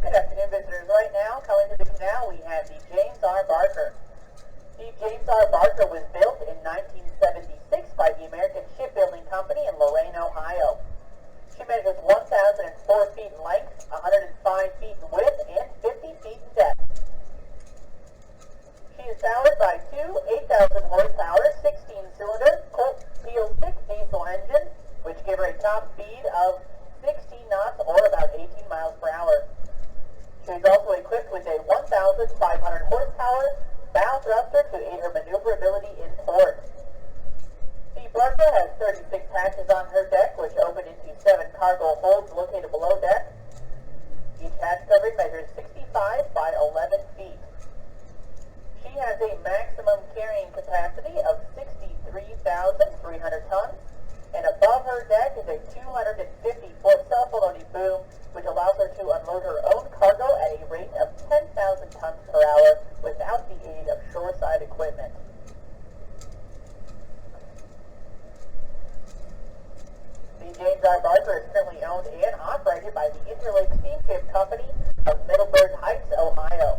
Good afternoon, visitors. Right now, coming to the canal, we have the James R. Barker. The James R. Barker was built in 1976 by the American Shipbuilding Company in Lorain, Ohio. She measures 1,004 feet in length, 105 feet in width, and 50 feet in depth. She is powered by two 8,000 horsepower, 16-cylinder Colt P06 diesel engines, which give her a top speed of 16 knots or about 18 miles per hour. She is also equipped with a 1,500 horsepower bow thruster to aid her maneuverability in port. The Barker has 36 hatches on her deck, which open into 7 cargo holds located below deck. Each hatch covering measures 65 by 11 feet. She has a maximum carrying capacity of 63,300 tons, and above her deck is a 250-foot self-loading boom, which allows her to unload her own cargo at a rate of 10,000 tons per hour without the aid of shoreside equipment. The James R. Barker is currently owned and operated by the Interlake Steamship Company of Middleburg Heights, Ohio.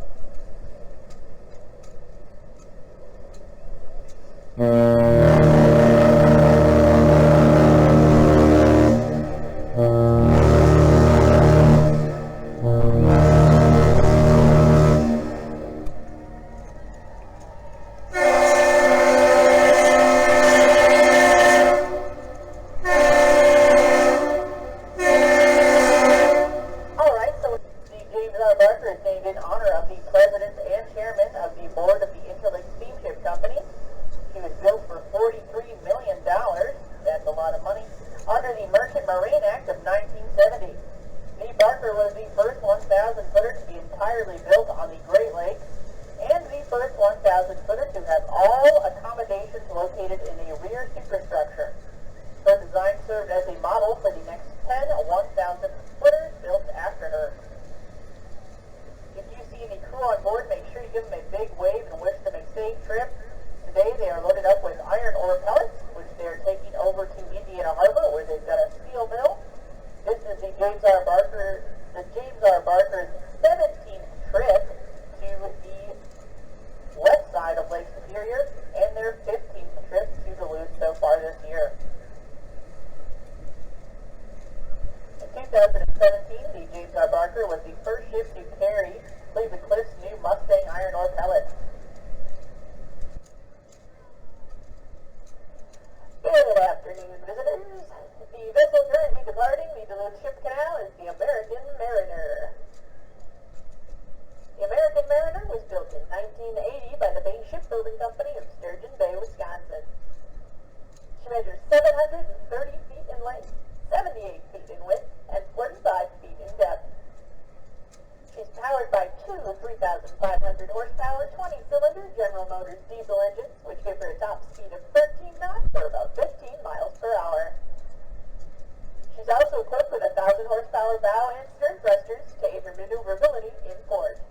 Barker is named in honor of the President and Chairman of the Board of the Interlake Steamship Company. She was built for $43 million, that's a lot of money, under the Merchant Marine Act of 1970. The Barker was the first 1,000-footer to be entirely built on the Great Lakes, and the first 1,000-footer to have all accommodations located in a rear superstructure. Her design served as a model for the next 10 1,000-footers built after her. If you see any crew on board, make sure you give them a big wave and wish them a safe trip. Today they are loaded up with iron ore pellets, which they are taking over to Indiana Harbor, where they've got a steel mill. This is the James R. Barker's 17th trip to the west side of Lake Superior, and their 15th trip to Duluth so far this year. In 2017, the James R. Barker was the first ship to carry Cleveland Cliffs' new Mustang iron ore pellets. Good afternoon, visitors. The vessel currently departing the Duluth Ship Canal is the American Mariner. The American Mariner was built in 1980 by the Bay Shipbuilding Company of Sturgeon Bay, Wisconsin. She measures 730 feet in length, 78 feet in width, and 45 feet in depth. She's powered by two 3,500 horsepower, 20-cylinder General Motors diesel engines, which give her a top speed of 13 knots or about 15 miles per hour. She's also equipped with 1,000 horsepower bow and stern thrusters to aid her maneuverability in port.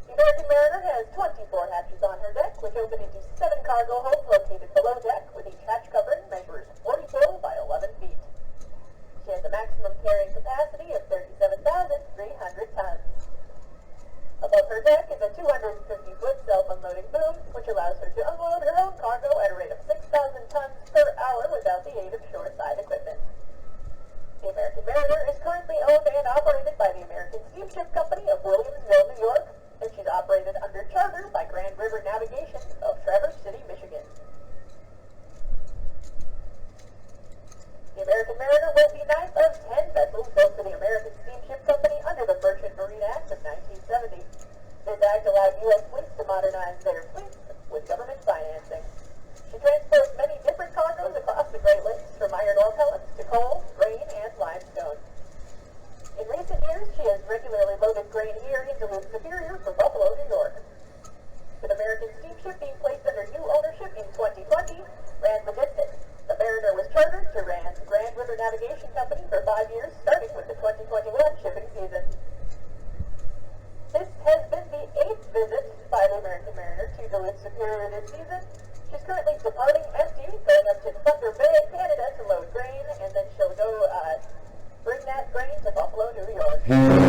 The American Mariner has 24 hatches on her deck, which open into 7 cargo holds located below deck, with each hatch covering measures 42 by 11 feet. She has a maximum carrying capacity of 37,300 tons. Above her deck is a 250-foot self-unloading boom, which allows her to unload her own cargo at a rate of 6,000 tons per hour without the aid of shoreside equipment. The American Mariner is currently owned and operated by the American Steamship Company of Williamsville, New York, and she's operated under charter by Grand River Navigation of Traverse City, Michigan. The American Mariner was the 9th of 10 vessels built for the American Steamship Company under the Merchant Marine Act of 1970. This act allowed U.S. fleets to modernize their fleets with government financing. She transports many different cargoes across the Great Lakes, from iron ore pellets to coal, grain, and limestone. In recent years, she has regularly loaded grain here in Duluth Superior for Buffalo, New York. With American Steamship being placed under new ownership in 2020, Rand Logistics, the Mariner was chartered to Rand's Grand River Navigation Company for 5 years, starting with the 2021 shipping season. This has been the 8th visit by the American Mariner to Duluth Superior this season. She's currently departing empty, going up to Thunder Bay, Canada to load grain, and then she'll go He